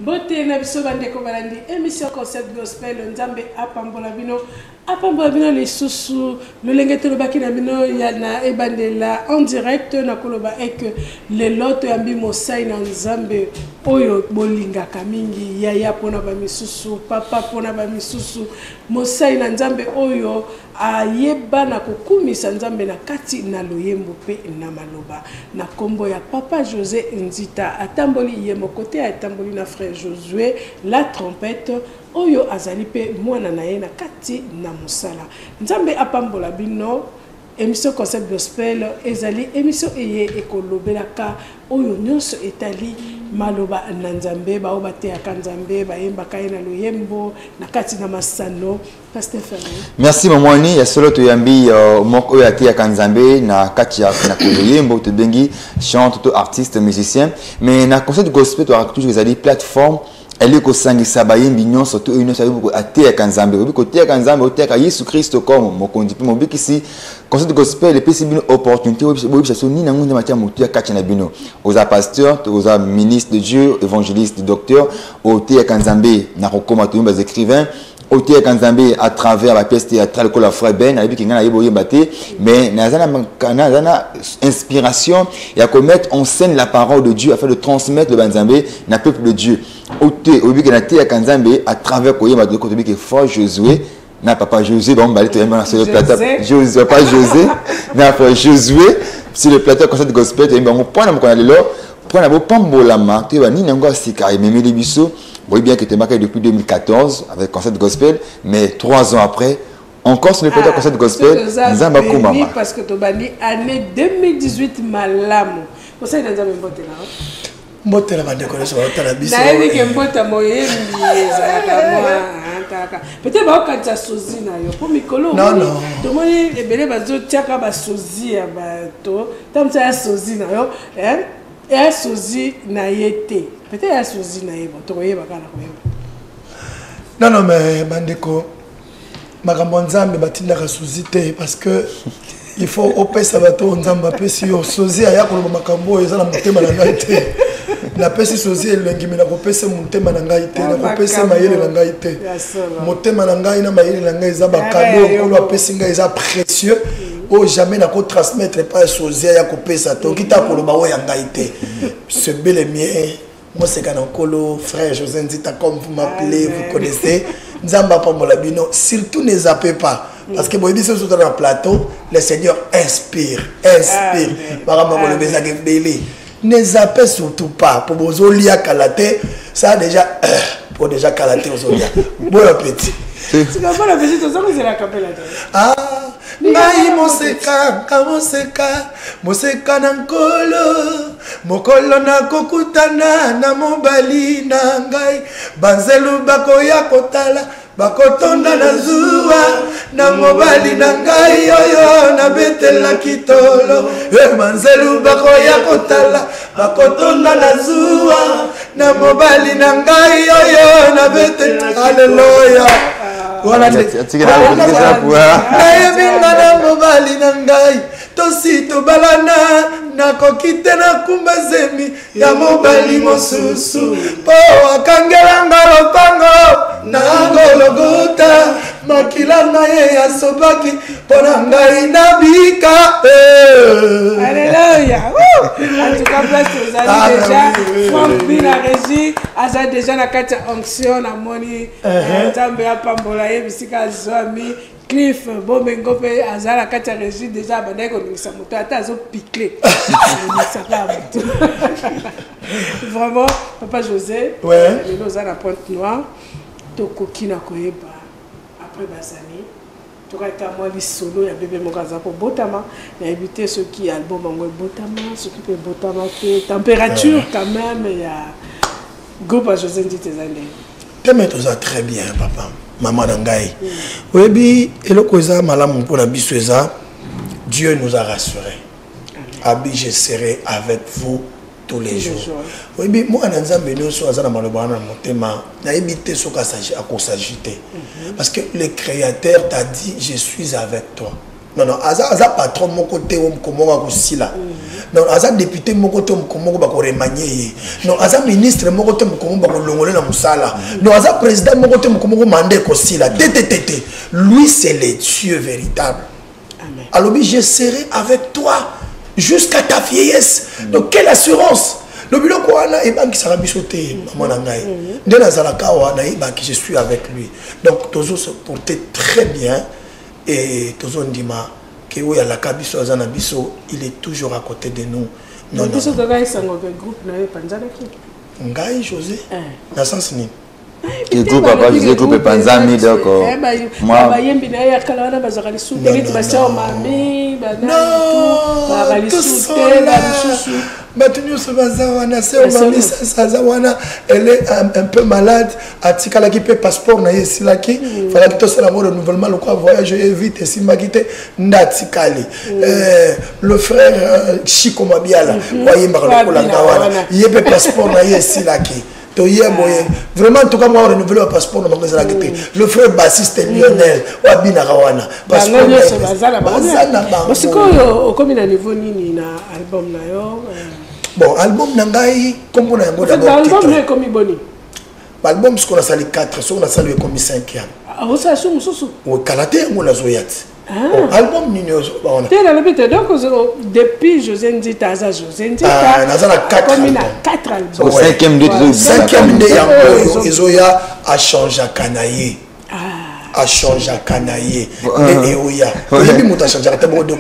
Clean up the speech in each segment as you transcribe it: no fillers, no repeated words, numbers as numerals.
Mbote na biso bandeko balandi émission concept gospel nzambe apambola bino les susu lolengete lobaki na bino ya na ebandela en direct na koloba ek le loto ya mbimo sai na nzambe oyo bolingaka mingi ya pona ba misusu papa pona ba misusu mosai na nzambe oyo ayeba na kokumisa nzambe na kati na loyembo pe na maloba na kombo ya papa José Nzita atamboli ye mokote atamboli na frère Josué la trompette oyo azali pe mwana na ye na kati na musala nzambe apambola bino émission concept gospel ezali émission eye ekolobelaka oyo nyonso etali maloba na nzambe ba obate ya kanzambe ba yemba kaina loyembo na kati na masano Pasteur Ferré. Merci mamoni ya solo to yambi moko ya tia kanzambe na kati ya na loyembo to bengi chante to artiste musicien mais na concept gospel to toujours ezali plateforme elle est kosangisa bayembi nyonso to une sabu ko atia kanzambe obi ko tia kanzambe o tia Yesu Christ comme mokondi pe mobikisi concept gospel et puis une opportunité obi ça soni na ngunda matia mutu ya kati na bino aux pasteurs aux ministres de Dieu évangélistes docteurs o tia kanzambe na kokoma to mbaz écrivains au tia kanzambe à travers la pièce théâtrale que la frère Ben a dit qu'il y a yebo yebate mais nazana inspiration et à commettre en scène la parole de Dieu afin de transmettre le banzambe na peuple de Dieu au but que na tia kanzambe à travers koyeba de côté que frère Josué na papa Josué donc balé to yema sur le plateau Josué pas José na frère Josué sur le plateau concert gospel to on point na ko na lelo point na bo pambolama to ba ni ngo sika et memeli biso. Oui, bien que tu es marqué depuis 2014 avec Concept Gospel, mais 3 ans après, encore sur le plateau Concept Gospel, Nzamba Koumama. Parce que tu as dit année 2018 malamu. Vous savez, Nzamba Mbote là. Mbote là, je connais sur la biso. Naïe que Mbote moye peut-être que tu as sozi na yo pour mikolo. Non non. Tout le monde est belé bazo tiaka ba sozi ya bato. Tam ça sozi na yo, hein? Et sozi na yete. Peut-être à sozi na yebo to yeba kana ko. Non mais bandeko makambo nzambe batindaka sozi te parce que il faut opesa bato nzamba pesi yo sozi aya ko makambo ezala mutema na ngai te. Na pesi sozi elengi na kopesa mutema na ngai te na kopesa mayele na ngai te. Mutema na ngai na mayele na ngai za bakado ko apesi ngai za précieux. Oh jamais n'a qu'à transmettre pas sozi aya kopesa to kita ko ba oya ngai te. C'est bel et bien. Moi, c'est Kanankolo, frère José Nzita, comme vous m'appelez, vous connaissez. Nzamba Pambolabino, surtout ne zappez pas. Parce que vous dites sur le plateau, le Seigneur inspire, inspire. Ne zappez surtout pas. Pour vos olia kalaté, ça a déjà, pour déjà kalaté aux olia. Bon appétit. C'est comme ça la visite aux hommes, c'est la capella. Ah, ngai moseka, moseka nankolo, mokolo na kokutana na mobali na ngai, banzelu bakoya kotala, bakotonda na zuwa, na mobali na ngai oyo na betela kitolo, banzelu bakoya kotala, bakotonda na zuwa, na mobali na ngai oyo na betela, haleluya. Voilà, mobali na ngai tosi tobalana nakokite na kumbazemi ya mobali mosusu po akangelanga lopango na Golgotha makila na ye ya sobaki pona ngai na bika. Alléluia. En tout cas, place aux amis déjà. Franck Bina Régie, Aza déjà na kati onction na moni. Nzambe apambola ye bisika zwami. Cliff Bomengo pe Azala kati Régie déjà bandai ko ngisa moto ata zo piquer. Vraiment papa José. Ouais. Nous à Pointe Noire. Tokoki na koyeba après basani. Toka moi li solo ya bébé mokaza ko botama na éviter ceux qui album ngo botama ceux qui peut botama température quand même ya groupe José Nzita zande. Teme toza très bien papa. Maman Nangaï. Oui, et le causa malamu pour la bisouza, Dieu nous a rassurés. Abi, je serai avec vous tous les jours. Oui, moi, Nanzambe, nous sommes à Malobana, mon thème, n'a évité ce qu'à s'agiter. Parce que le Créateur t'a dit, je suis avec toi. Non, non, aza patron mon côté où m'komonga kusila. Non, aza député mon côté où m'komonga bako remanier. Non, aza ministre mon côté m'komonga bako longole na musala. Non, aza président mon côté m'komonga mandé kusila. Tététété. Lui c'est le Dieu véritable. Amen. Alors je serai avec toi jusqu'à ta vieillesse. Donc quelle assurance? Le biloko wana et banki sera bisoté maman nangai. De nazalaka wana et banki je suis avec lui. Donc toujours se porter très bien. Et toujours on dit que oui, la Kabiso Azanabiso, il est toujours à côté de nous. Non, non. Qu'est-ce que groupe Ngai José, dans le sens ni. Le groupe Papa José, groupe Panzami, donc moi. Elle est un peu malade. Atikala qui peut passeport na yesi laki. Fallait que tout ça l'amour renouvellement le quoi voyager vite et si magité ndatikali. Le frère Chico Mabiala, voyez marlo la ngawana. Yebe passeport na yesi laki. Vraiment, en tout cas, moi, on renouvelle le passeport. Le frère bassiste Lionel, Wabina Rawana. Passeport. C'est quoi, comme il a niveau ni na album na yo? Bon, album nangai, comme on a un bon album. L'album est comme Iboni. L'album, ce qu'on a sali 4, ce qu'on a sali comme 5 ans. Ah, vous savez, c'est ça. Oui, Kalaté, on a zoyat. Album Nino. Depuis José Ndita, José Ndita. Ah, on a 4 albums. 4 albums. 5e de Ezoya a changé à Kanaye. A changé à Kanaye. Et Oya. Et puis, a changé à découvrir.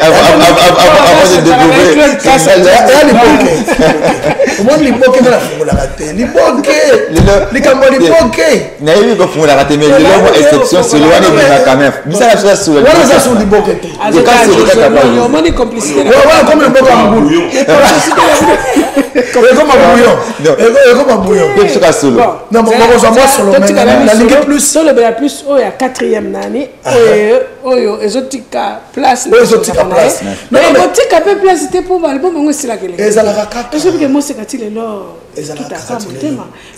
Avant de découvrir. Comment l'époque dans la fumée la raté? L'époque. Les camons l'époque. Naïve comme fumée la raté, mais l'homme exception c'est loin de quand même. Mais ça la chose sur le. Voilà ça sur l'époque. Le cas c'est le cas. Il y a une complicité. Voilà comme le bouillon. Comme un bouillon. Comme un bouillon. Qu'est-ce que c'est là? Non, moi sur le la ligue plus. Sur le plus, oh il y a 4e année. Oh exotica place. Exotica place. Mais exotica peu place c'était pour l'album on c'est là que les. Ezalaka. Est-ce que moi c'est quand il est là?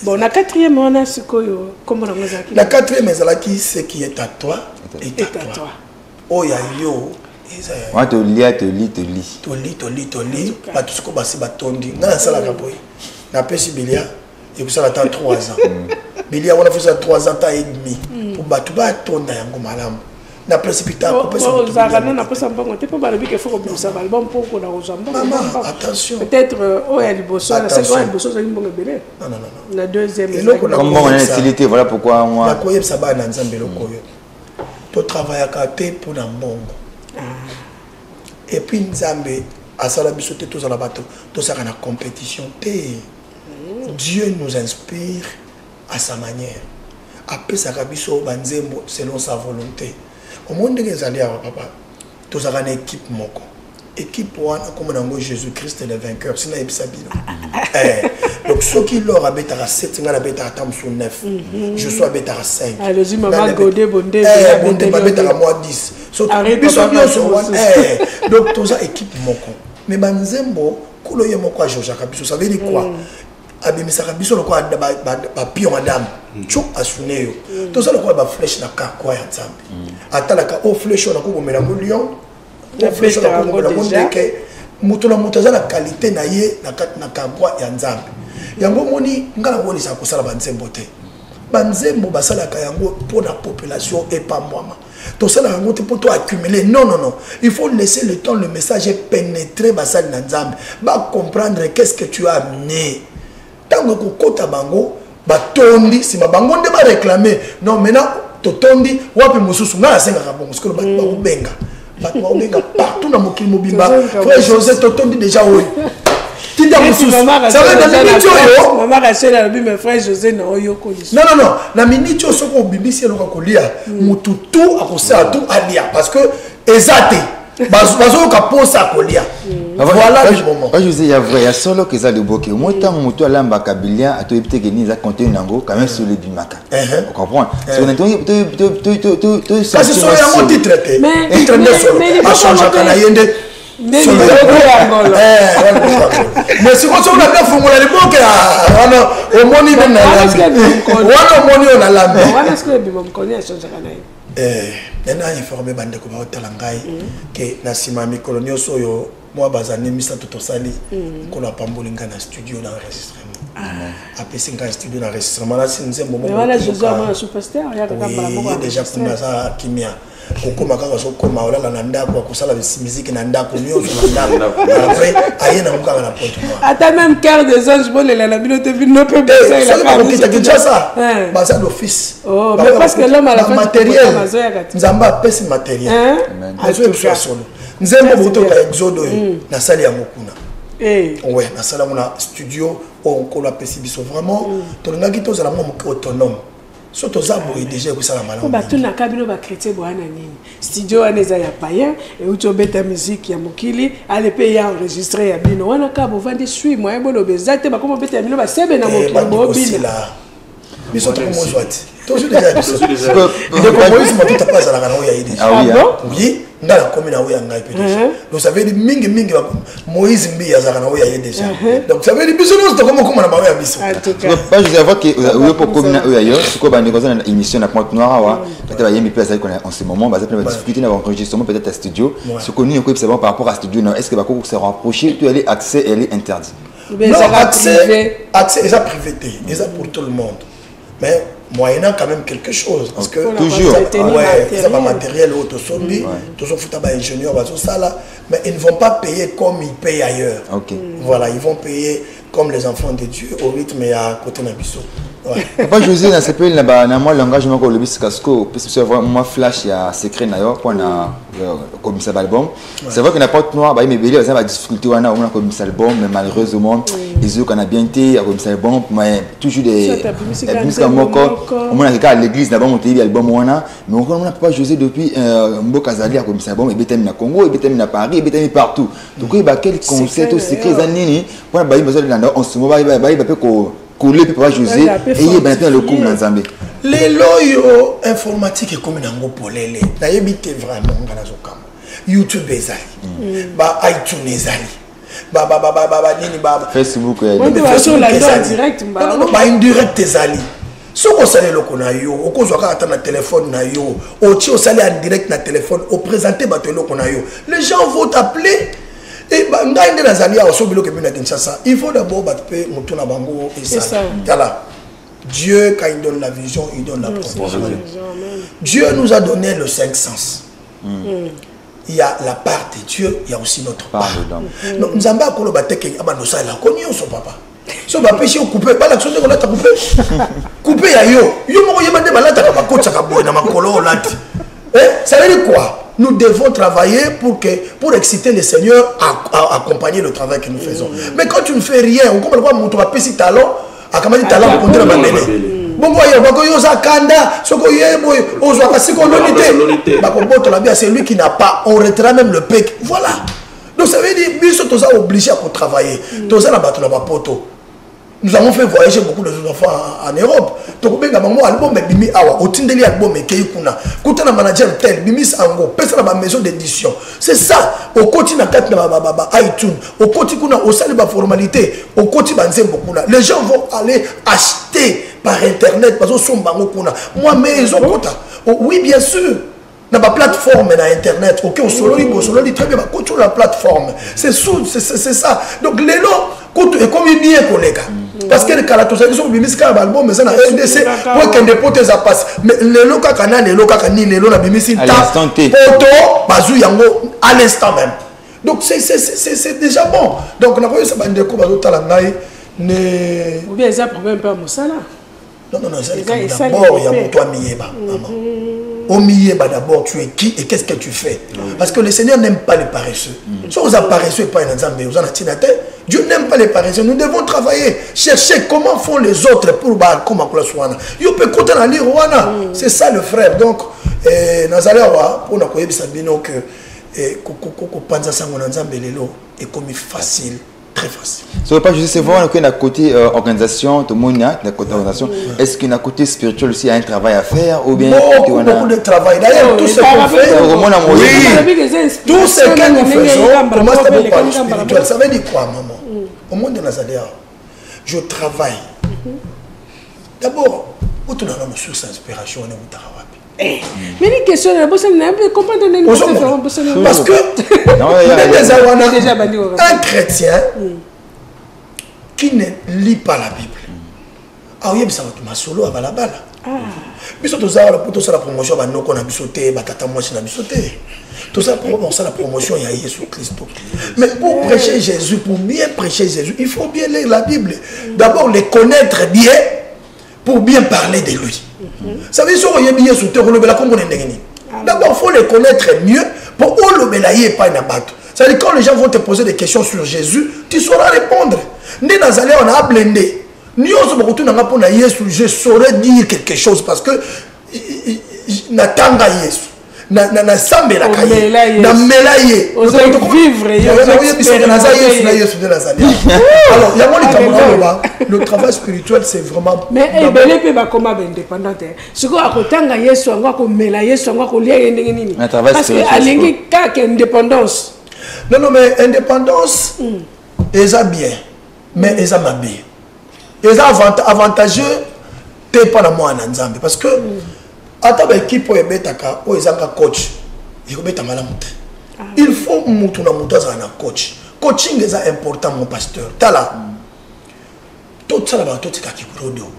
Bon, la 4e on a ce que comment on a. La 4e ezalaki ce qui est à toi est à toi. Oh ya yo. Moi te lis. Ba tout ce que basi batondi. Na sala ka boy. Na pesi bilia et ça attend 3 ans. Bilia on a fait ça 3 ans et demi pour batu ba tonda yango malamu. Na précipité pour personne. Na pas samba on te pas balobi que faut que ça album pour qu'on a ozamba. Attention. Peut-être oh elle bosso, la seconde bosso ça une bonne belle. Non. La deuxième. Comment on a facilité voilà pourquoi moi. Na koyeb ça ba na nzambe lokoyo. To travailler à côté pour na mbongo. Et puis Nzambe à sala biso te tous à la bateau, tout ça na compétition te. Dieu nous inspire à sa manière. Après ça biso banzembo selon sa volonté. Au monde des alliés papa, tout ça une équipe moko. Équipe wana comme nango Jésus-Christ le vainqueur, sina ebisabino. Donc ceux qui leur habitent à 7, ngala beta tam sur 9. Je suis habité à 5. Le zima maman godé bondé. Bondé babeta à moi 10. Donc tout ça équipe moko. Mais banzembo kulo ye moko Georges Kabiso, ça veut dire quoi? Abimisa Kabiso le quoi ba pion madame. Chou asuneyo. Tout ça le quoi ba flèche na ka quoi ya nzambe. Atalaka o flèche na ko bomela mo lion. La flèche na ko bomela mo ndeke. Mutu na mutu za na qualité na ye na kat na kabwa ya nzambe. Yango moni ngala woni sa ko sala banzembo te. Banzembo basala ka yango pour la population et pas moi. Tout ça là pour toi accumuler. Non. Il faut laisser le temps, le message pénétrer basal na nzambe. Ba comprendre qu'est-ce que tu as amené. Tango ko kota bango ba tondi si ma bango nde ba réclamer. Non maintenant to tondi wapi mususu na senga ka bongo skolo ba benga. Ba benga partout na mokili mobimba. Frère José to tondi déjà oui. Tinda mususu. Ça va dans minute yo. Maman Rachel a dit mes frères José na oyo ko. Non. Na minute yo soko bibisi eloko ko lia. Mututu akosa tout alia parce que ezate. Bazo ka posa ko lia. Voilà le moment. Je vous dis, il y a vrai, il y a solo que ça le bloqué. Moi, tant que tu as l'amba Kabilia, tu as été gagné, ça compte une ango, quand même sur le bimaka. Vous comprenez? C'est un truc, ça c'est sur un titre traité. Mais à changer canayende. Mais si on a bien formulé les blocs, au moni on a l'ambe. On a l'ambe. On a ce que le bimam connaît à changer canayende. nena informé bande ko ba talangai que na sima mikolo nyoso yo moi bazane misa totosali ko la pambolinga na studio na enregistrement après singa studio na enregistrement là c'est moment voilà je dois moi superstar ya kaka mbala moko déjà kuna za kimia kokoma kaka so koma olala na ndako kusala musique na ndako nyoso na ndako après ayena mukanga na porte moi ata même cœur des anges bon la binote bino pe besa il a ça basa d'office oh mais parce que l'homme à la fin matériel nzamba pesi matériel azo solo nzembo boto ka exode na sali ya mokuna ouais na sala mona studio on ko la pesi biso vraiment to ngaki to za la mo autonome surtout ça boy déjà ko sala malamu ba tuna kabino ba chrétien boana nini studio aneza ya païen et uto beta musique ya mokili ale pe ya enregistrer ya bino wana ka bo vandi suis moi bono bezate ba komo beta bino ba sebe na mokili bo bino biso to mo joati to je déjà biso de Moïse mo tout pas za la kana ya idée oui ndala komi na oya ngai pe déjà donc ça veut dire mingi Moïse mbi ya za kana oya déjà donc ça veut dire biso nous to comme na ba ya biso pas je vois que vous pour comme na oya yo siko ba ndiko na émission na Pointe Noire wa peut-être ba yemi pe ça en ce moment ba ça peut difficulté dans enregistrement peut-être à studio ce qu'on nous quoi par rapport à studio est-ce que ba ko se rapprocher tu aller accès elle est interdit non accès est ça privé et ça pour tout le monde mais moyennant quand même quelque chose parce que toujours ouais ça va matériel auto sombi tout ça fouta ba ingénieur ba tout ça là mais ils ne vont pas payer comme ils payent ailleurs voilà ils vont payer comme les enfants de Dieu au rythme et à côté nabiso ouais pas José na s'appelle na moi l'engagement ko le bis casco parce que vraiment flash ya secret na yo pour na comme ça album c'est vrai que na Porte Noire ba me ça va difficulté wana on a comme ça album mais malheureusement ils ont a bien été comme ça album mais toujours des musiques moko on a à l'église là-bas on télé album wana mais on a pas José depuis Mboka Zali comme ça album et betem na Congo et betem na Paris et betem partout donc il ba quel concept secret za nini pour ba besoin de en ce moment ba peut ko couler pour José et il est le coup dans Zambie les loyo informatique comme nango polele na yebite vraiment ngana zokama YouTube ezali ba iTunes ezali ba nini ba Facebook sur la direct ba indirect ezali soko sale loko na yo okozwa ka na téléphone na yo oti osali en direct na téléphone o présenter ba loko na yo les gens vont t'appeler et ngai ndena zali a oso biloko bina Kinshasa il faut d'abord battre mutuna bango et ça voilà Dieu quand il donne la vision il donne la proposition Dieu nous a donné le cinq sens il y a la part de Dieu il y a aussi notre part donc nous avons ko lo bateke abando ça la konyo so papa so ba péché couper ba la chose ko la ta couper couper ya yo moko yebande balata ka bakotsa ka boy na makolo lati ça veut dire quoi nous devons travailler pour exciter le Seigneur à accompagner le travail que nous faisons. Mais quand tu ne fais rien, on comprend pas mon petit talent, à comment dire talent pour continuer à m'amener. Bon voyez, on va yosa kanda, soko yebo, on va passer qu'on l'unité. Bah comme bon la bien c'est lui qui n'a pas, on retira même le pec. Voilà. Donc ça veut dire biso tous ça obligé à travailler. Tous ça na battu la poto. Nous avons fait voyager beaucoup de enfants en Europe. Donc, ben, maman, album, bimi awa, otindeli album, keikuna, kutana manager tel, bimi sango, pesa na maison d'édition. C'est ça. Au côté na kat na iTunes, au côté kuna, au sali ba formalité, au côté banze beaucoup là. Les gens vont aller acheter par internet parce que son bango kuna. Moi, mais ils ont quota. Oui, bien sûr. Dans la plateforme na internet, ok, on solo dit très bien, sur la plateforme. C'est ça. Donc les lots, et comme il bien collègue. Parce que les caractéristiques sont bimis car album mais ça na RDC pour qu'un dépôt ça passe. Mais les lots kakana les lots kakani les lots na bimis ta photo bazou yango à l'instant même. Donc c'est déjà bon. Donc on a voyé ça bande ko bazo tala ngai ne ou bien ça problème pas mosala. Non ça d'abord il y a toi miyeba maman. Au milieu, d'abord, tu es qui et qu'est-ce que tu fais? Parce que le Seigneur n'aime pas les paresseux. Si vous êtes paresseux et pas un ensemble, vous en avez Dieu n'aime pas les paresseux. Nous devons travailler, chercher comment font les autres pour comment on soit. Vous pouvez compter dans l'île. C'est ça le frère. Donc, Nazalawa, pour nous dire que Panza Sangon ensemble est comme facile. Très facile. So, pas juste, c'est vraiment qu'il y a un côté organisation, tout le monde a un côté organisation. Est-ce qu'il y a un côté spirituel aussi, un travail à faire ou bien beaucoup de travail. D'ailleurs, tout ce qu'on fait, tout ce que nous faisons, commence d'abord par le spirituel. Ça veut dire quoi, maman? Au monde de Nazareth, je travaille. D'abord, où tu as une source d'inspiration, on est où. Mais une question, comprendre parce que un chrétien qui ne lit pas la Bible, ah oui, ça va tout solo à balabala. Mais surtout ça, la promotion va nous qu'on a bisoté, batata moi c'est la bisoté. Tout ça pour ça la promotion il y a Jésus Christ. Mais pour prêcher Jésus, pour bien prêcher Jésus, il faut bien lire la Bible. D'abord les connaître bien pour bien parler de lui. Ça veut dire que bien sur terre d'abord il faut les connaître mieux pour olobelaye pas na bato. Ça veut dire quand les gens vont te poser des questions sur Jésus, tu sauras répondre. Né nazalé on a blendé. Je saurais dire quelque chose parce que natanga Yesu na sambe la kaye na melaye vivre alors le travail spirituel c'est vraiment mais belé peut ba comme indépendant ce que akotanga Yesu ngo ko mela Yesu ngo ko lia ndenge nini parce que alingi ka indépendance non mais indépendance eza bien mais eza mabe. Et ça avantageux t'es pas dans moi en Nzambe parce que attends équipe pour ebetaka o ezanga coach il faut mettre malamu. Il faut mutu na coach. Coaching est important mon pasteur. Tala. Tout ça là tout c'est qui kurodo.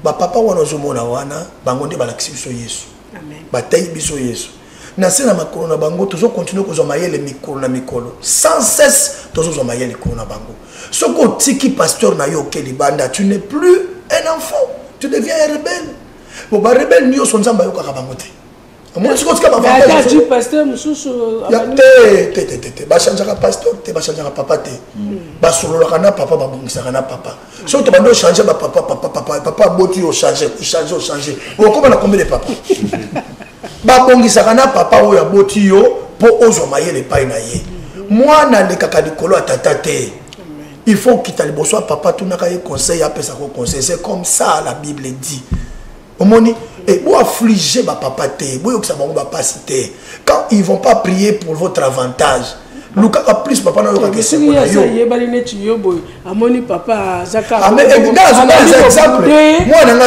Ba papa wana zomona wana bangonde balakisi biso Yesu. Amen. Batayi biso Yesu. Na sena makolo na bango toujours continuer ko zomaye le mikolo na mikolo. Sans cesse toujours zomaye le mikolo na bango. Ce que tu pasteur na yo kelibanda, tu n'es plus un enfant, tu deviens un rebelle. Bon ba rebelle ni yo sonzamba yo kaka bangote. Moi ce que tu vas dire pasteur mususu te ba changer pasteur, te ba changer papa te. Ba solo kana papa ba bongisa kana papa. Si tu vas changer ba papa boti yo changer. O comment na combien de papa? Ba bongisa kana papa o ya boti yo po ozo maye le pai na ye. Moi na le kaka dikolo atata te. Il faut qu'il t'aille bonsoir papa tout n'a qu'à conseil après ça conseil c'est comme ça la Bible dit. Au moni et vous affligez ma papa té, vous que ça va pas citer. Quand ils vont pas prier pour votre avantage. Lucas a plus papa n'a pas question pour yo. Amoni papa Zaka. Ah mais exemple. Moi dans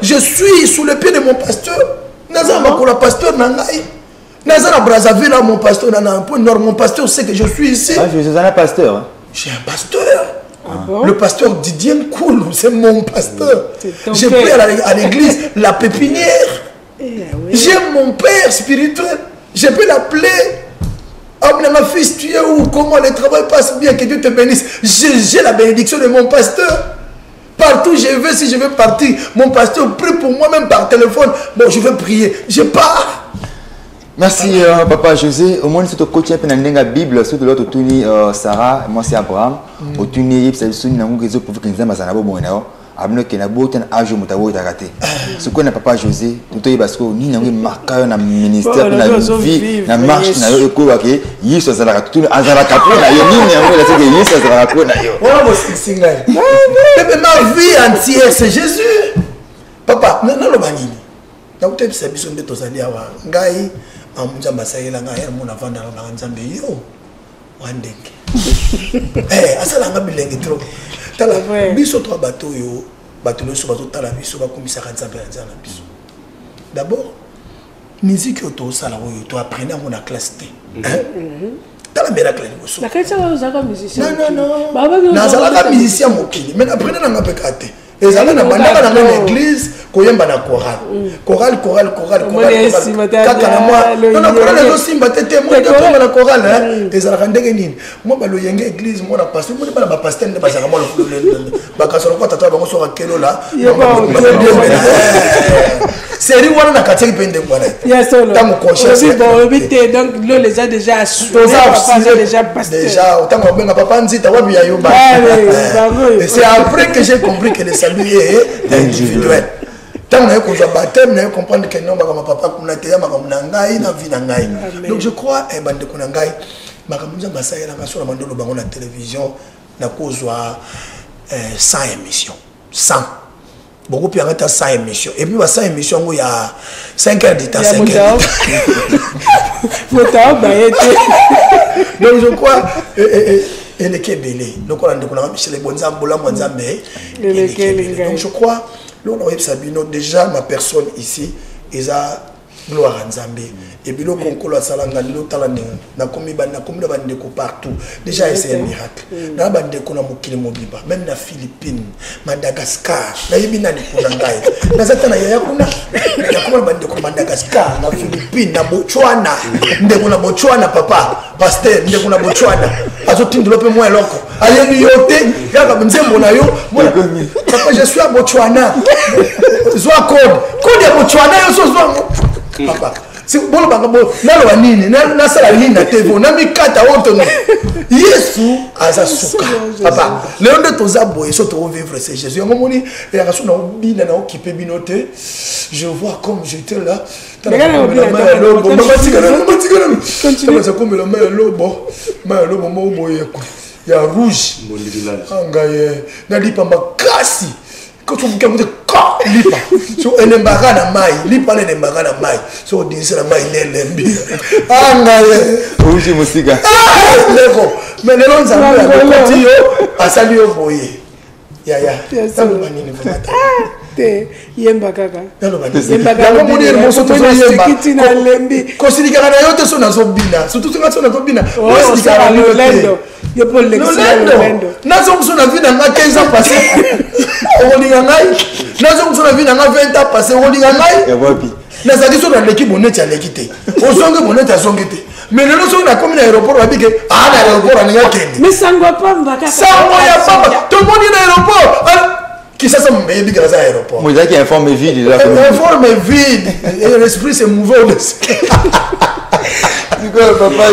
je suis sous le pied de mon pasteur. Nazama pour le pasteur nangai. Nazana Brazzaville mon pasteur nana un point nord mon pasteur sait que je suis ici. Ah je suis un pasteur. J'ai un pasteur. Bon? Le pasteur Didier Koul, c'est mon pasteur. J'ai pris à l'église la pépinière. J'ai mon père spirituel. Je peux l'appeler. Ma fils, tu es où? Comment le travail passe bien? Que Dieu te bénisse. J'ai la bénédiction de mon pasteur. Partout je vais, si je veux partir, mon pasteur prie pour moi même par téléphone. Bon, je veux prier. Je pars. Merci papa José. Au moins, c'est au côté de la Bible, surtout l'autre Tony Sarah, moi c'est Abraham. Au Tony, c'est une raison pour que nous ayons un bon moment. Abno que na bote na âge mutawo itakate. Ce qu'on a papa José, tout est parce que nous avons marqué na ministère na vie, na marche na yo ko ke yiso za la tout azala kapo na yo nini yango la c'est yiso za la kapo na yo. Voilà mo singa. Mais ma vie entière c'est Jésus. Papa, na lo banini. Na utep sa biso nde tozali awa. Ngai amujamba sayela ngai mona vanda na nzambe yo. Wandeke. Asala ngabilenge trop. Tala biso to bato yo bato no so bato tala biso ba komisa kanzambe nzana biso. D'abord musique auto sala yo to apprendre mon classe T. Tala miracle ni boso. La kasa za musicien. Non. Na zala musicien mokili. Mais apprenez na ngapekate. Ezala na bandaka na l'église koyemba na chorale. Chorale. Kaka na moi. Non, chorale zo simba tete moi de na chorale. Ezala ndenge nini. Moi ba lo yenge église moi na pasteur, moi ba pasteur ne ba zaka moi le. Ba kasolo ko tata bango so ka kelo la. Série wana na kateki pende wana. Yes solo. Tango conscience. Bon, donc les a déjà assuré. Déjà pasteur. Déjà autant qu'on benga papa nzita wabi ya yoba. C'est après que j'ai compris que le salut est individuel. Tant que je baptême, je comprends que non, ma papa comme na teya ma comme na ngai na vie na ngai. Donc je crois bande ko na ngai makamuza masaya na kasura mandolo bango na télévision na kozwa 100 émissions. 100. Beaucoup plus arrêter 100 émissions. Et puis 100 émissions où il y a 5 heures d'état, 5 heures. Donc je crois elle est belé. Donc on a dit Michel Bonzambola Mwanzambe. Donc je crois Là, on a Sabino, déjà, ma personne ici, ils ont gloire à Nzambé. Et puis, le concours à Salanga, na komi bandeko partout. Déjà, c'est un miracle. Na bandeko na mokili mobiba, même na Philippines, Madagascar, na yebina ni kunangai. Na zatana ya kuna, na koma bandeko Madagascar, na Philippines, na Botswana, ndeko na Botswana papa, pasteur, ndeko na Botswana. Azotindulope moi loko. Ayebi yote, yaka mzembo na yo, papa je suis à Botswana. Zwa code ya Botswana yo so zwa papa. C'est bon bagabo na lo nini na sala nini na TV na mikata woto no Yesu azasuka papa leo ndo tozaboye so to vivre c'est Jésus ngomoni ya kaso na obina na okipe binote je vois comme j'étais là ya rouge angaye na lipa makasi quand tu me dis lipa so elembaga na mai lipa na elembaga na mai so dinisa na mai lembi angaye uji musika leko mais le long ça yo asali yo boye ya talo manini vumata te yemba kaka talo manini yemba kaka mo dire mo so to yemba na lembi ko sidika na yo te so na so bina surtout so na so bina o sidika na lendo yo pour l'excellent nazo so na vie na 15 ans passé on linga ngai nazo so na vie na 20 ans passé on linga ngai ya wapi na zaki so na l'équipe bonnet ya l'équité on songe bonnet ya songité mais le so na comme na aéroport wa bike na aéroport na ngakende mais sango pamba kaka sango ya pamba tout le monde na aéroport qui ça me dit grâce à l'aéroport moi qui informe vide là informe vide et l'esprit se mouvait au-dessus du coup papa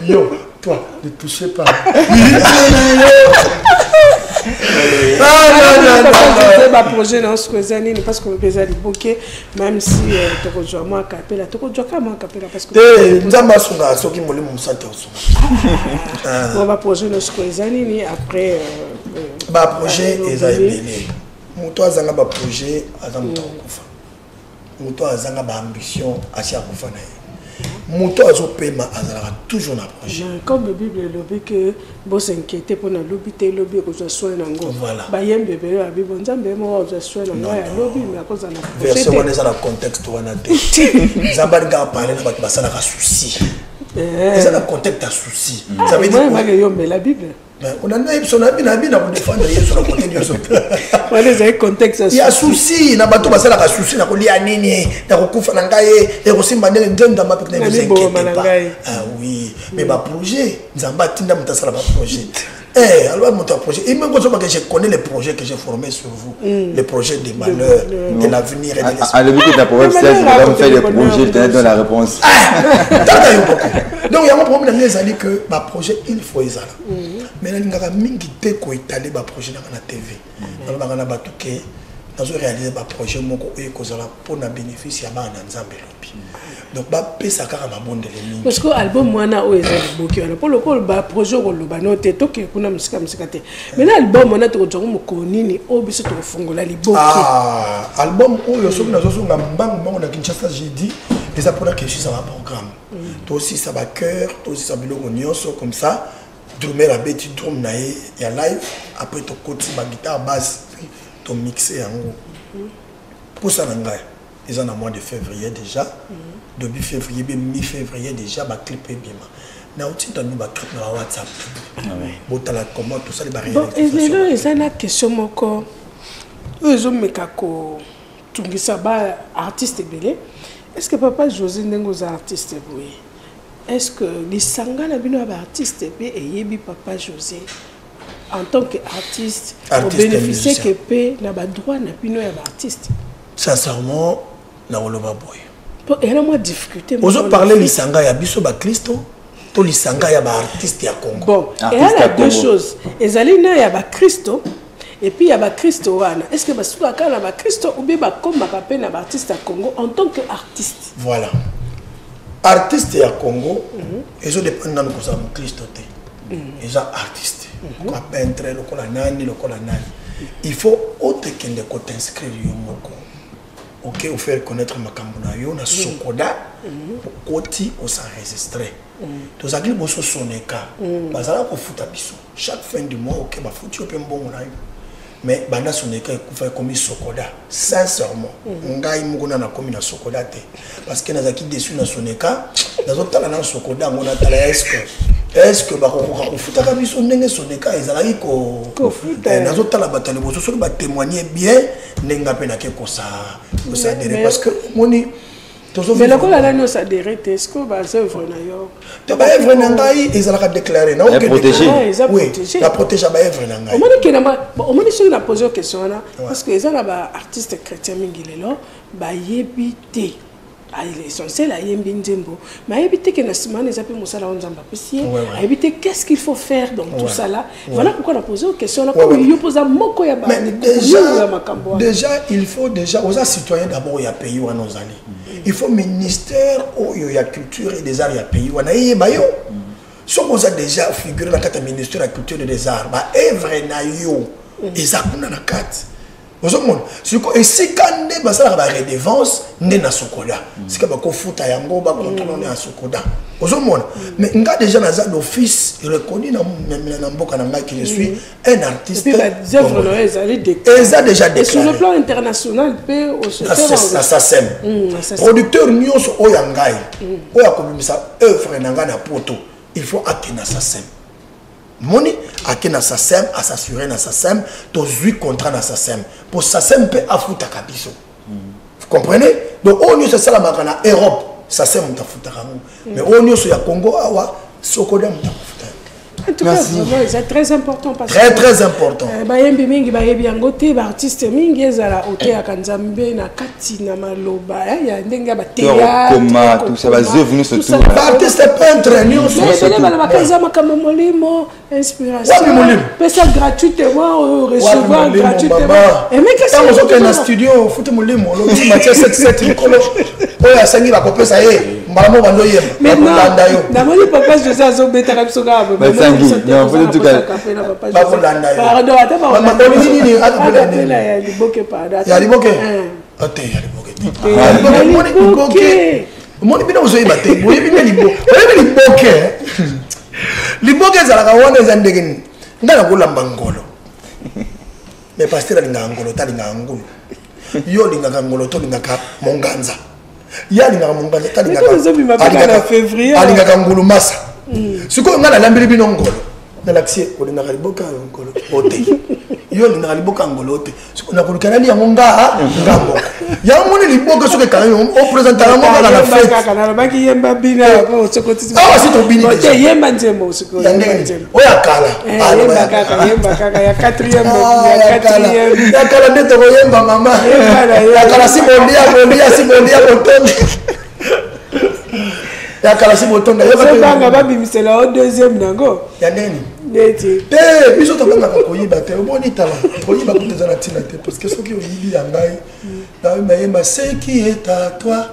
je toi, ne touchez pas. Ma projet dans ce que parce que les bouquet même si tu rejoins moi capella tu rejoins moi capella parce que nzamba sunga soki molimo musante on va projet dans ce que ni après ba projet ezabele muto azanga ba projet azamuta kufa muto azanga ba ambition asia kufa na Mouto azopema azalaka toujours na projet. Comme la Bible lobby que vous s'inquiétez pour na lobby te lobby que je sois nango. Ba yembe bebe la Bible nzambe mo je sois nango ya lobby mais à cause na projet. Verset wana za na contexte wana te. Nzamba nga parler na bato basala ka souci. Ça na contexte à souci. Ça veut dire que yombe la Bible. On a une son ami na pour défendre Yesu na côté Dieu. Voilà c'est contexte. Il y a souci na bato basala ka souci na kolia nini na kokufa na ngai e kosimba ndenge ndenda mapi na vous inquiétez pas. Ah oui, mais ba projet nzamba tinda mutasala ba projet. Alors mon projet et même quand je connais les projets que j'ai formés sur vous, les projets des malheurs, de l'avenir et de l'espoir. À l'habitude la proverbe 16 on fait des projets, tu donnes la réponse. Donc il y a un problème dans les années que ma projet il faut ça. Mais là il y a mingi te ko étaler ba projet dans la TV. Alors ba na batuke nazo réaliser ba projet moko e ko zala pour na bénéfice ya ba na nzambe lobi. Donc ba pesa kaka mabondele mingi. Parce que album mwana o ezali boki wana pour le coup ba projet ko loba no te toke kuna musika te. Mais là album mwana to jongo mokoni ni o biso to fongola liboki. Ah album o yo soki nazo songa mbango na Kinshasa j'ai dit les apports que je suis dans un programme. Toi aussi ça va cœur, toi aussi ça biloko nyonso comme ça. Drummer a bêti drum nae ya live après to côté ba guitare basse to mixer en pour ça ngai ils en a mois de février déjà début février mi-février déjà ba clip bien na outi tanu ba clip na WhatsApp botala comment tout ça les barrières. Bon et là ils ont une question moko eux ont mekako tungisa ba artiste belé. Est-ce que papa José Ndengo artiste oui? Est-ce que les sanga na bino ba artiste et yebi papa José en tant qu'artiste pour bénéficier que paix na ba droit na bino ya ba artiste? Sincèrement na oloba boy. Et là moi difficulté. Vous en parlez les sanga ya biso ba Christo to les sanga ya ba artiste ya Congo. Bon, et là il y a deux choses. Ezali na ya ba Christo et puis il y a ba Christo wana. Est-ce que ba suka kana ba Christo ou bien ba comme ba paix na ba artiste ya Congo en tant qu'artiste? Voilà. Artiste ya Congo, ils ont dépendant de ça Christo te. Ils sont artistes. Quoi peintre, le kola nani. il faut autre que de t'inscrire ok ou faire connaître makambo na yo na sokoda koti o s'enregistrer tous akili boso soneka bazala ko futa biso chaque fin du mois ok ba futi ope mbongo na yo mais banda soneka ekufa komi sokoda sincèrement ngai mukuna na komi na sokoda te parce que nazaki déçu na soneka nazotala na sokoda ngona tala est-ce que ba ko futa ka biso ndenge soneka ezalaki ko futa nazotala batale boso soki ba témoigner bien nenga pe na ke ko ça adhérer parce que moni mais le quoi là nous s'adhérer est-ce que ba œuvre na yo te ba œuvre na ngai ezalaka déclarer na ok oui la protéger ba œuvre na ngai on moni que na on moni sur la poser question là parce que ezala ba artiste chrétien mingilelo ba yebite l'essentiel à Yembi Nzembo, mais éviter que Nassiman les appelle Moussa Nzamba Pessier, éviter qu'est-ce qu'il faut faire dans tout ça là. Voilà pourquoi on a posé une question là. Il pose à Moko Yaba. Déjà, il faut déjà aux citoyens d'abord il y a pays où nos alliés. Il faut ministère où il y a culture et des arts il y a pays où on a eu maillot. Si on a déjà figuré dans le ministère de la culture et des arts, bah evre na yo, ezakuna na kat. Et si quand on a une redevance, on est à Sokoda. Si on a un foot à Yango, on est à Sokoda. Mais on a déjà un office reconnu dans le Mboka que je suis un artiste. Et puis les œuvres, elles ont déjà déclaré. Et sur le plan international, ça SACEM. Producteur Nyos Oyangai, Oyakomisa œuvre Nangana Poto, il faut atteindre SACEM. Moni akena SACEM à s'assurer na SACEM to 8 contrats na SACEM pour SACEM peut afuta kabiso. Vous comprenez? Donc on est ça la makana Europe SACEM muta futa kango mais on est sur ya Congo awa sokoda muta futa. En tout cas, c'est très important parce que très important. Bayembi mingi bayebi yango te ba artiste mingi ezala ote ya Kanzambe na kati na maloba ya ndenga ba théâtre comment tout ça va venir se tout. Artiste peintre nyonso. Mais bana bakazama kama molimo inspiration. Mais ça gratuitement recevoir gratuitement. Et mais qu'est-ce que c'est dans studio foot molimo lo Mathieu 77 Nikolo. Oya sangi ba kopesa ye mbala bando yema. Maintenant, namoni papa José azobeta kapso ka ba. Non, vous êtes tout à pardon, attends, si on a la lambe binongolo na l'accès on a riboka ngolo ote yo na riboka ngolo ote on a pour kanali ya monga ngambo ya moni liboka soke kanali on présente la monga na la fête kana baki yemba bina ko sokoti ah si to bini ote yemba nzembo soko oya kala yemba kaka ya 4e ya kala ndeto ko yemba mama ya kala si bondia kotomi ya kala si botonda yo banga babimisela au deuxième nango ya neni neti te biso to banga koyiba te omoni tala koyiba kuteza na tina te parce que soki oyibi ya ngai na mayemba ce qui est à toi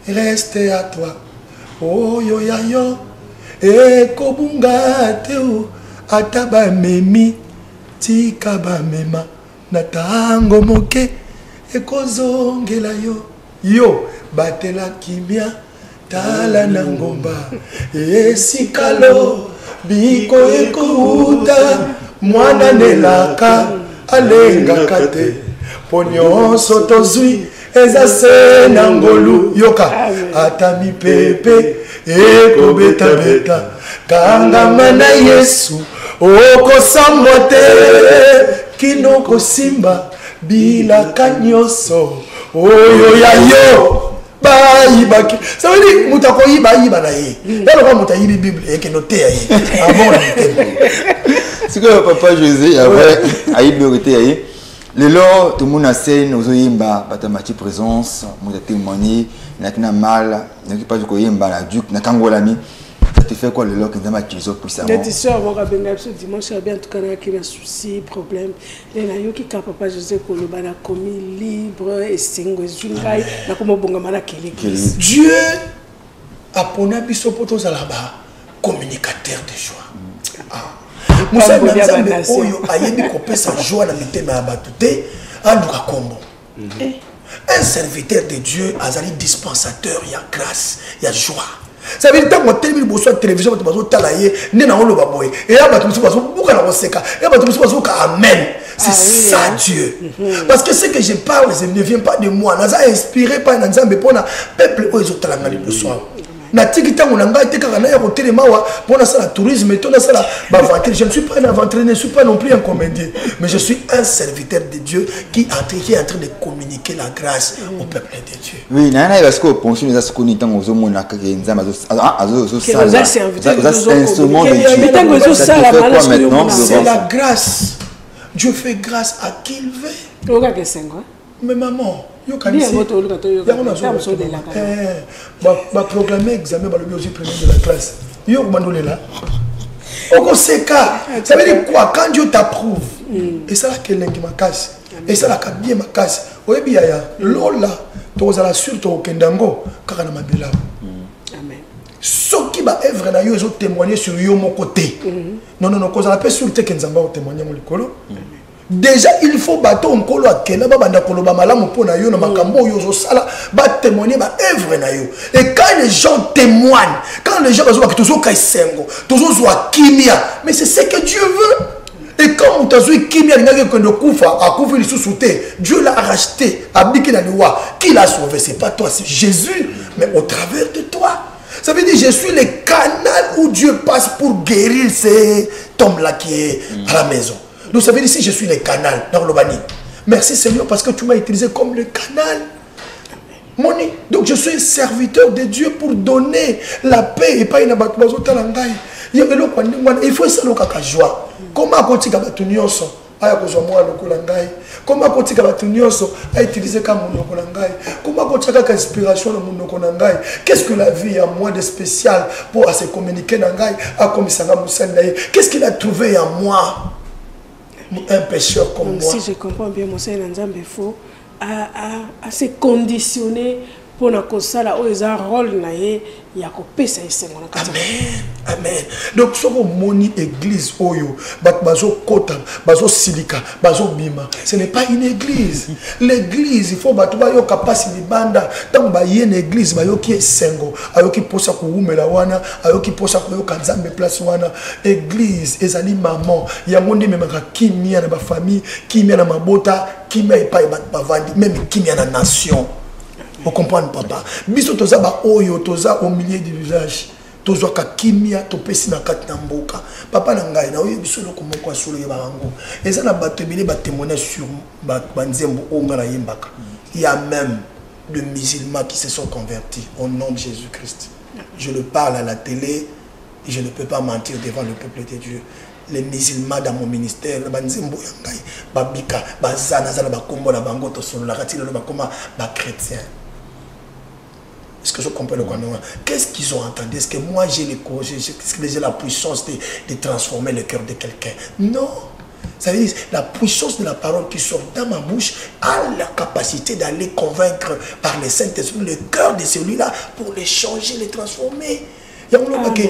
reste à toi oh yo ya yo e kobunga te ata ba memi tika ba mema na tango moke e kozongela yo batela kimia tala na ngomba esikalo biko ekouta mwana nelaka alengaka te po nyonso tozwi eza se na ngolu yoka ata mipepe ekobetabeta kangama na Yesu okosambwa te kino kosimba bilaka nyonso oyo ya yo baibaki ça veut dire mutako yiba na ye là le muta yibi bible et que noter ye avant c'est que papa José après ayibi noter ye le long tout le monde a scène aux yimba batamati présence muta témoigner na mal na qui pas ko yimba na duc na kangolami tu fais quoi le long que ndama kizo puissamment les tiseurs vont rabenga ce dimanche bien en tout cas qui a souci problème les na yo qui ka papa José ko loba na commis libre et singo zungai na ko mobonga mala kele Dieu a pona biso poto za là-bas communicateur de joie musala na nzambe oyo ayebi kopesa joie na mitema ya bato te anduka kombo. Un serviteur de Dieu azali dispensateur ya grâce ya joie. Ça veut dire que quand tu as la télévision, tu as et amen. C'est ça Dieu. Parce que ce que je parle, ça ne vient pas de moi. Je suis inspiré par un peuple où ils ont le soir. Je ne suis pas un aventure, je ne suis pas non plus un comédien, mais je suis un serviteur de Dieu qui est en train de communiquer la grâce au peuple de Dieu. Oui, parce que pension nous a ce qu'on dit dans aux hommes c'est la grâce. Dieu fait grâce à qui il veut. Mais maman, il y a programmé examen par le biologie premier de la classe. Il y a là. Ça veut dire quoi? Quand Dieu t'approuve, et ça là que l'engue ma casse, et ça là que bien ma casse. Oui, bien, Lola, tu as la sur ton kendango, car on a ma belle. Amen. Ce qui va œuvre na yo, ils ont témoigné sur yo mon côté. Non, non, non, quand on a pas sur le tekenzamba, on témoigne mon licolo. Déjà, il faut battre un colo à Kena, banda koloba malamu po na yo na makambo yo zo sala, ba témoigner ba œuvre na yo. Et quand les gens témoignent, quand les gens bazou ba tozo kai sengo, tozo zo kimia, mais c'est ce que Dieu veut. Et quand on t'a dit kimia ngaki kondo kufa, a kufa li sous-souté, Dieu l'a racheté, abiki na liwa, qui l'a sauvé, c'est pas toi, c'est Jésus, mais au travers de toi. Ça veut dire je suis le canal où Dieu passe pour guérir cet homme-là qui est à la maison. Donc ça veut dire si je suis le canal dans le bani. Merci Seigneur parce que tu m'as utilisé comme le canal. Moni. Donc je suis serviteur de Dieu pour donner la paix et pas une abattoir talangai. Il faut ça le joie. Comment continuer à battre nyonso? Aya kozwa mwa lokola ngai. Comment continuer à battre nyonso? A utiliser comme mon lokola ngai. Comment continuer à inspiration de mon lokola ngai? Qu'est-ce que la vie a moins de spécial pour se communiquer ngai à comme ça qu'est-ce qu'il a trouvé en moi? Un pécheur comme moi. Si je comprends bien, mon Seigneur Nzambe, il faut à se conditionner pour que la rôle naie ya ko pesa isengo na kati. Amen. Amen. Donc ce que moni église oyo bazo kota bazo silika bazo bima, ce n'est pas une église. L'église il faut batuba yo capacité banda tant ba yene église ba yo ki esengo ayo ki posa ko umela wana ayo ki posa ko yo kanzambe place wana. Église ezali maman ya monde même ka kimia na ba famille kimia na mabota kimia epa ba vandi même kimia na nation. Vous comprenez, papa? Biso toza ba oyo toza au milieu du village. Toza ka kimia to pesi na kati na mboka. Papa na ngai na oyo biso loko moko asolo ya bango. Eza na bato ebele ba témoigner sur ba nzembo onga na yembaka. Il y a même de musulmans qui se sont convertis au nom de Jésus-Christ. Je le parle à la télé et je ne peux pas mentir devant le peuple de Dieu. Les musulmans dans mon ministère, banzembo yangai, babika, bazana zala bakombo na bango to solo la katilo ba koma ba chrétien. Est-ce que je comprends le quoi? Qu'est-ce qu'ils ont entendu? Est-ce que moi j'ai les causes, j'ai la puissance de transformer le cœur de quelqu'un? Non. Ça veut dire la puissance de la parole qui sort dans ma bouche a la capacité d'aller convaincre par le Saint-Esprit le cœur de celui-là pour les changer, les transformer. Il y a un qui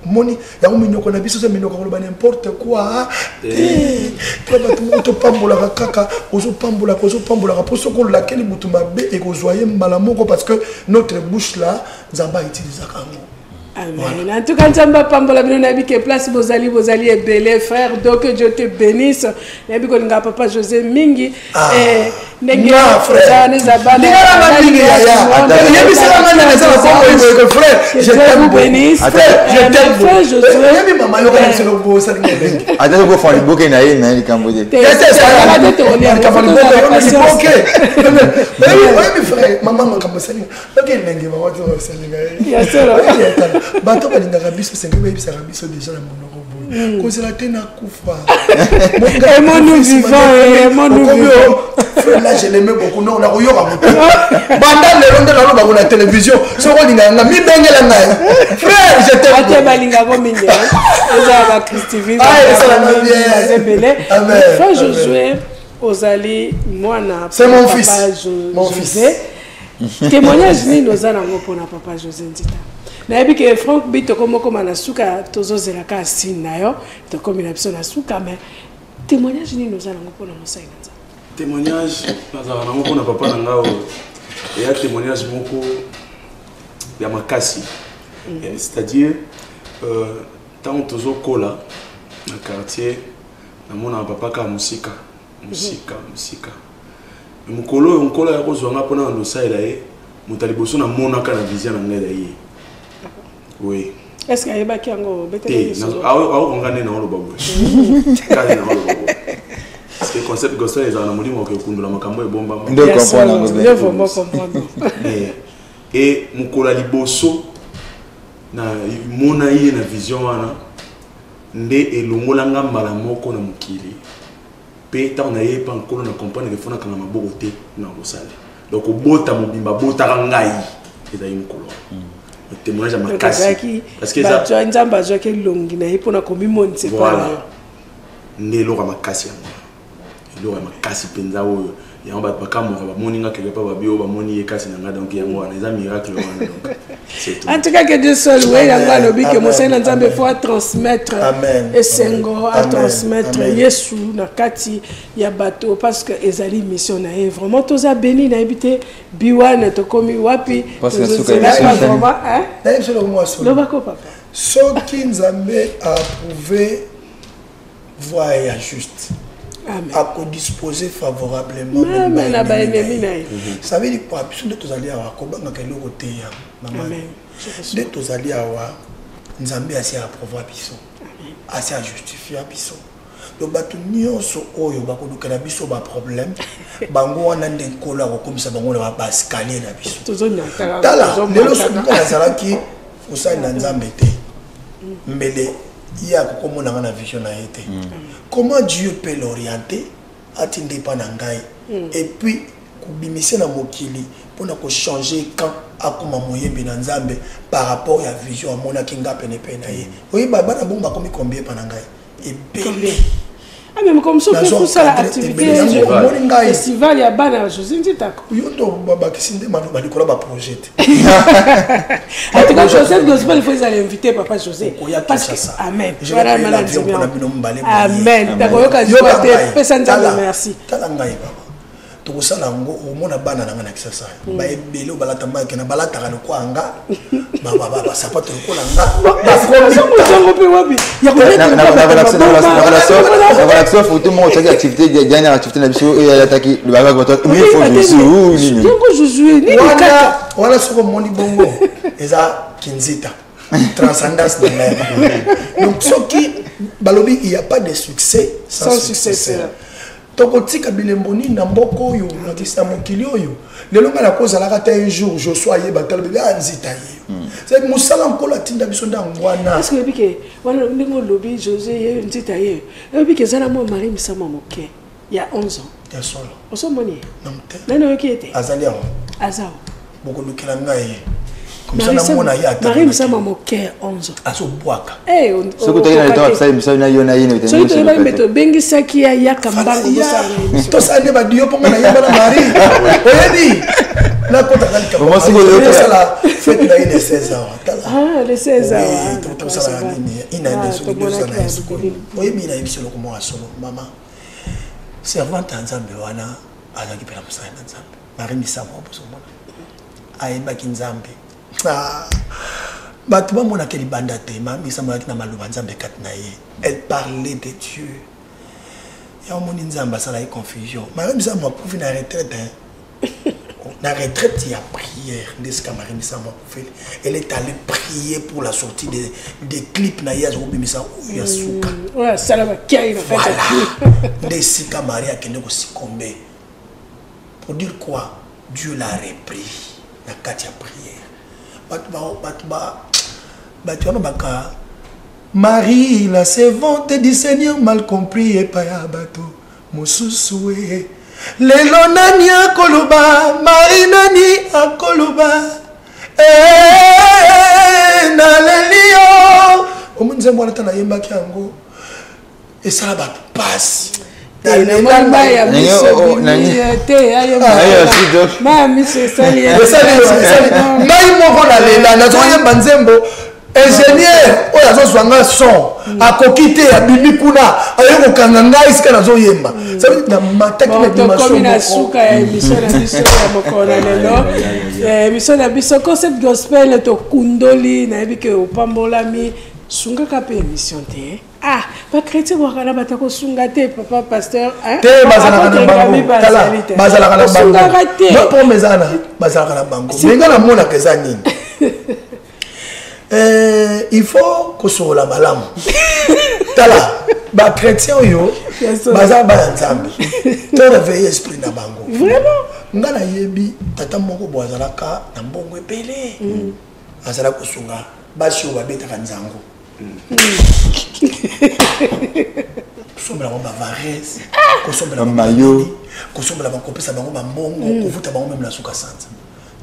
moni ya minoko na biso minoko ko ba n'importe quoi to pambola kaka ozo pambola pour ce qu'on laquelle mutu mabe et ko zoyer mbala moko parce que notre bouche là nzamba utilise kango. Amen. En tout cas, Nzamba pambola bino na bike place bozali et belé frère, donc Dieu te bénisse. Na biko nga papa José Mingi et nenge frère nezabana mingi ya frère, je t'aime bénisse frère, je t'aime frère José. Yemi mama yo kana selo bo sa ngebe. Ata ko fond boke na ye na likamboje. Yete sa na te on kambo boke on boke. Oui frère, maman makambo sani. Donc nenge mama to sani ngai. Ya sero. Bato balingaka biso sengi bayebisaka biso déjà na monoko boye kozela te na kufa nous vivons frère là je l'aimais beaucoup non na koyoka moto banda lelo nde naloba ko na télévision soko linganga mi bengela ngai frère je t'aime ate balinga ko mingi eza ba Christivie amen frère Josué ozali mwana c'est mon fils José témoignage ni nozana ngo pona papa José Nzita nayebi ke Franck Bito komo koma na suka tozozela ka sina yo to komi na biso na suka mais témoignage ni nous allons pour na mosai na témoignage nazala nango mpona papa na ngao eya témoignage moko ya makasi c'est-à-dire ntango tozokola na quartier namona papa ka musika mokolo oyo nkolo ya kozwanga mpona na losalela ye moto ya liboso namonaka na vision na ngai na ye oui est-ce que ayebaki yango aokonga nde naoloba boye kane naoloba boye parce que concept gospel ezala na molimo okekundula makambo ebombama et mokolo ya liboso na mona ye na vision wana nde elongolanga mbala moko na mokili mpe ntango na ye mpa nkolo na comprendre ke fonakanga maboko te na kosala donc obota mobimba botaka ngai ezali mokolo témoignage ya makasi parce que nzambe azwaki elongi na ye mpona komimonisa epana yo nde eloko ya makasi yango eloko ya makasi mpenza oyo yango bato bakamoka bamoni nga quelque part babio bamoni ye kasi na nga donc yango wana eza miracle wana donc en tout cas que Dieu seul oui yango alobi ke mosali na nzambe faut transmettre esengo a transmettre yesu na kati ya bato parce que ezali mission na ye vraiment toza béni na ebite biwana tokomi wapi lobako papa soki nzambe a approuvé voie ya juste à disposer favorablement ça veut dire quoi puisque nous allons avoir comment que le côté maman de tous allés avoir nzambe assez approuver biso assez justifier biso donc batu nyonso oyo bakoluka biso ba problème bango wana ndenkola ko komisa bango na ba escalier na biso tala lelo so nazala ki usai na nzambe te mbele il y a comment on a la vision a été comment Dieu peut l'orienter atteindre pas nangai et puis kubimise na mokili pour na changer quand akoma moyembe na nzambe par rapport à vision amona kinga pene pene ye oui baba na bomba komi combien pa nangai et bébé ah mais comme ça pour ça l'activité festival ya bana José Nditako yoto baba kisinde manu balikola ba projet en tout cas Joseph Gospel il faut aller inviter papa José parce que amen voilà maladie amen d'accord ka joie pesa nzambe merci tala ngai baba tokosala ngo omona bana nanga na kisasa ba ebele balata mbake na balata kana kwanga baba sapato kola nga ba pe wapi ya ko na relaxation photo mo chaque activité dernière activité na biso et attaquer le baba toi il faut jouer donc Josué ni wala soko moni bongo eza kinzita transcendance de l'air donc soki balobi il y a pas de succès sans succès tokotika bilemboni na mboko oyo na kisa mokili oyo lelo ngala kozala ka un jour Joshua ye batal bebe anzita ye c'est musala nkola tinda biso ndangwana est-ce que bike wana ndingo lobi José ye nzita ye bike zana mo Marie Misama moke il y a 11 ans ya solo osomoni namte nani yoki ete azali awo azao boko lukela ngai comme ça na mona ya Marie Misama moke 11 ans aso boaka ce que tu as dans ça il na yona yine so tu vas mettre bengi saki ya kambango bosala to sa ne ba dio ponga na yaba na Marie oyebi na kota kalika comment c'est que ça la fête na ine 16 ans ah le 16 ans to ça la nini ina de so de ça na escole oyebi na ibiso lo komo asolo mama servante nzambe wana azaki pela musala nzambe Marie Misama obosomona ayeba kinzambe bato bamona ke libanda te Marie Misama na maloba nzambe kati na ye elle parlait de Dieu ya omoni nzambe asala confusion Marie Misama aprouve na retraite na retraite il y a prière ndesika Marie Misama elle est allée prier pour la sortie des clips na ya zobimisa ya suka ouais ça va kai na fait ndesika Marie akende ko sikombe pour dire quoi Dieu l'a repris na kati ya prière baka Marie la servante du Seigneur mal compris et pas ya bato mosusue lelo nani akoloba Marie nani akoloba na lelio omunze mwana tana yemba kyango esala bato passe te na mamba ya miso te ayo ma miso sali ngai moko na lela nazoyemba nzembo ingénieur oyo azozwanga son akoki te abimi kuna aye kokanga ngai sika nazoyemba na mataki na dimension na suka ya émission na biso ya mokolo lelo émission na biso concept gospel tokundoli nayebi ke opambolami sungaka mpe émission te ba chrétien bakala batako sunga te papa pasteur te bazalaka na bango bazalaka na bango no po mezana bazalaka na bango menga na mona keza nini il faut kosola malamu tala ba chrétien oyo baza ba nzambe to réveiller esprit na bango vraiment nga na yebi tata moko bwazalaka na mbongo epele azala kosunga basi oyo babetaka nzango kosombela bango bavares kosombela mayo kosombela bakopesa bango bambongo kovuta bango meme na suka sanza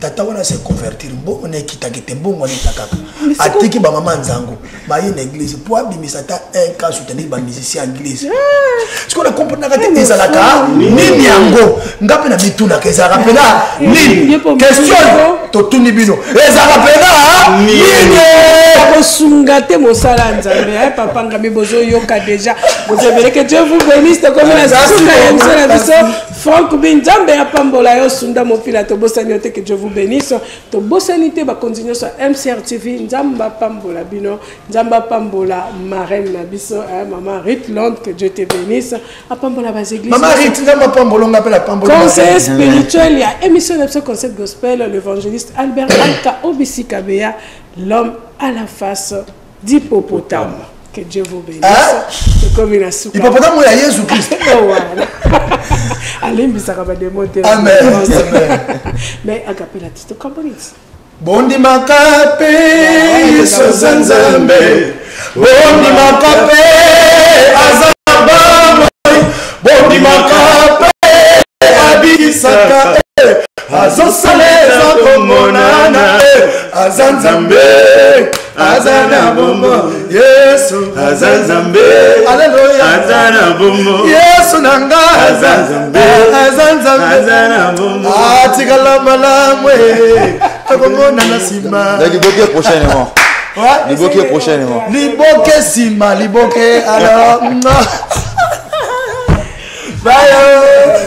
tata wana se convertir mbongo na ekitaka te mbongo na etakaka atiki bamama nzango baye na église po abimisa ta un cas soutenir bamusicien ya église sikoyo nakomprenaka te ezalaka nini yango nga mpe na mitunaka ezalaka mpena nini question totuni bino ezalaka mpena nini kosunga te mosala nzambe papa ngami bozoyoka déjà bozobele que Dieu vous bénisse tokomi na suka ya émission na biso Franck Binzambe apambola yo sunda mopila tobosani yo te que Dieu vous bénisse tobosani te bakonzi nyonso MCR TV nzamba pambola bino nzamba pambola marraine na biso maman Ruth Londres que Dieu te bénisse apambola bas églises maman Ruth nzamba pambola nga pela pambola conseil spirituel ya émission de ce concept gospel l'évangéliste Albert Alka Obisi Kabeya l'homme à la face d'hippopotame. Que Dieu vous bénisse. Comme il a souka. Hippopotame ya Jésus Christ. Allez, mais ça va démonter. Amen. Mais agapela tito kambonis. Bondi makape Yesu Zanzambe. Bondi makape azaba. Bondi makape abisaka. Azosaleza komonana azanzambe azana bomo Yesu azanzambe alleluya azana bomo Yesu nanga azanzambe azana bomo atikala malamwe akomonana sima liboke prochainement liboke prochainement liboke sima liboke alors bayo